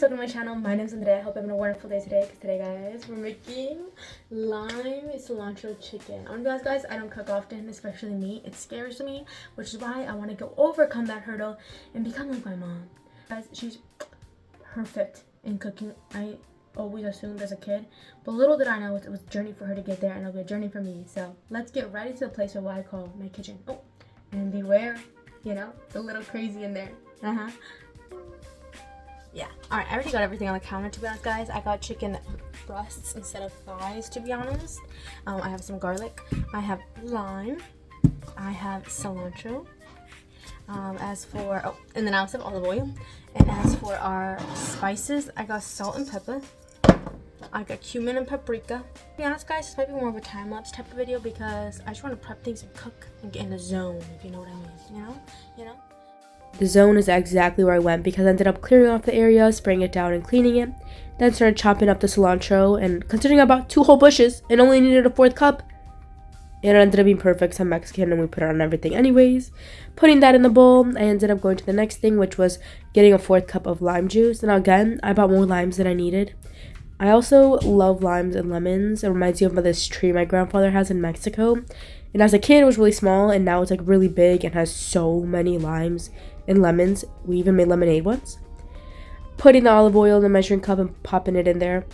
welcome to my channel. My name's Drea. I hope you're having a wonderful day today. Because today, guys, we're making lime cilantro chicken. I'm gonna be honest, guys, I don't cook often, especially me. It scares me, which is why I want to go overcome that hurdle and become like my mom. Guys, she's perfect in cooking. I always assumed as a kid, but little did I know it was a journey for her to get there, and it'll be a journey for me. So let's get right into the place of what I call my kitchen. Oh, and beware, you know, it's a little crazy in there. Yeah, alright, I already got everything on the counter, to be honest, guys. I got chicken breasts instead of thighs, to be honest. I have some garlic, I have lime, I have cilantro, and then I also have olive oil. And as for our spices, I got salt and pepper, I got cumin and paprika. To be honest, guys, this might be more of a time-lapse type of video because I just want to prep things and cook and get in the zone, if you know what I mean, you know? The zone is exactly where I went because I ended up clearing off the area, spraying it down and cleaning it. Then started chopping up the cilantro, and considering I bought 2 whole bushes and only needed a 4th cup, it ended up being perfect. I'm Mexican and we put it on everything anyways. Putting that in the bowl, I ended up going to the next thing, which was getting a 4th cup of lime juice. And again, I bought more limes than I needed. I also love limes and lemons. It reminds me of this tree my grandfather has in Mexico. And as a kid, it was really small, and now it's like really big and has so many limes and lemons. We even made lemonade once. Putting the olive oil in the measuring cup and popping it in there.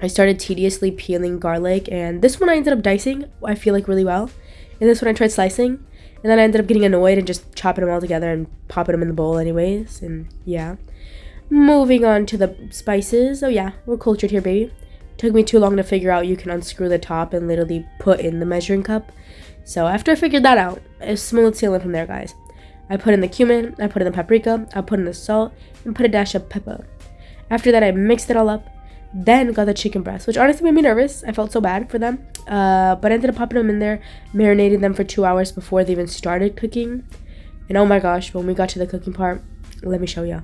I started tediously peeling garlic, and this one I ended up dicing, I feel like, really well. And this one I tried slicing, and then I ended up getting annoyed and just chopping them all together and popping them in the bowl anyways. And yeah. Moving on to the spices. Oh yeah, we're cultured here, baby. Took me too long to figure out you can unscrew the top and literally put in the measuring cup. So after I figured that out, it's smooth sailing from there, guys. I put in the cumin, I put in the paprika, I put in the salt, and put a dash of pepper. After that, I mixed it all up, then got the chicken breasts, which honestly made me nervous. I felt so bad for them, but I ended up popping them in there, marinating them for 2 hours before they even started cooking. And oh my gosh, when we got to the cooking part, let me show you.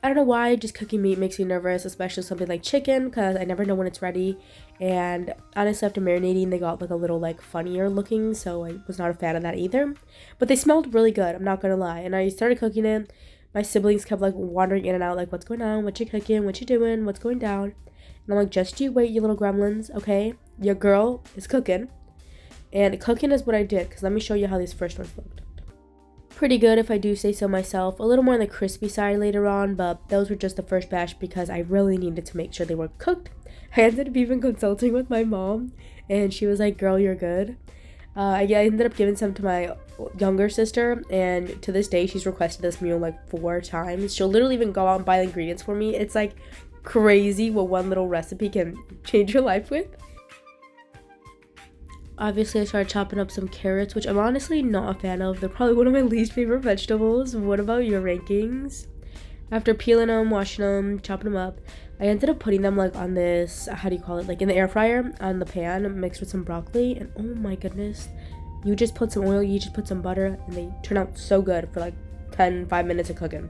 I don't know why, just cooking meat makes me nervous, especially something like chicken, because I never know when it's ready. And honestly, after marinating, they got like a little like funnier looking, so I was not a fan of that either. But they smelled really good, I'm not gonna lie. And I started cooking it. My siblings kept like wandering in and out, like, what's going on, what you cooking, what you doing, what's going down. And I'm like, just you wait, you little gremlins, okay? Your girl is cooking. And cooking is what I did, because let me show you how these first ones looked. Pretty good, if I do say so myself. A little more on the crispy side later on, but those were just the first batch because I really needed to make sure they were cooked. I ended up even consulting with my mom, and she was like, girl, you're good. I ended up giving some to my younger sister, and to this day she's requested this meal like 4 times. She'll literally even go out and buy the ingredients for me. It's like crazy what one little recipe can change your life with. Obviously, I started chopping up some carrots, which I'm honestly not a fan of. They're probably one of my least favorite vegetables. What about your rankings? After peeling them, washing them, chopping them up, I ended up putting them like on this, how do you call it, like in the air fryer on the pan mixed with some broccoli. And oh my goodness, you just put some oil, you just put some butter, and they turn out so good for like 5 minutes of cooking.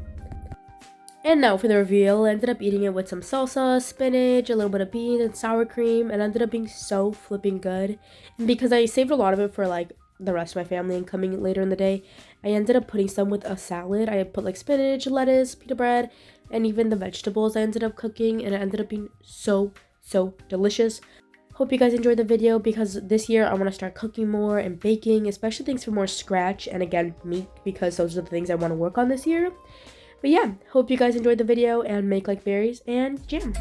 And now for the reveal. I ended up eating it with some salsa, spinach, a little bit of beans, and sour cream. And ended up being so flipping good. And because I saved a lot of it for like the rest of my family and coming later in the day, I ended up putting some with a salad. I put like spinach, lettuce, pita bread, and even the vegetables I ended up cooking. And it ended up being so delicious. Hope you guys enjoyed the video because this year I want to start cooking more and baking, especially things for more scratch and again meat, because those are the things I want to work on this year. But yeah, hope you guys enjoyed the video and make like berries and jam.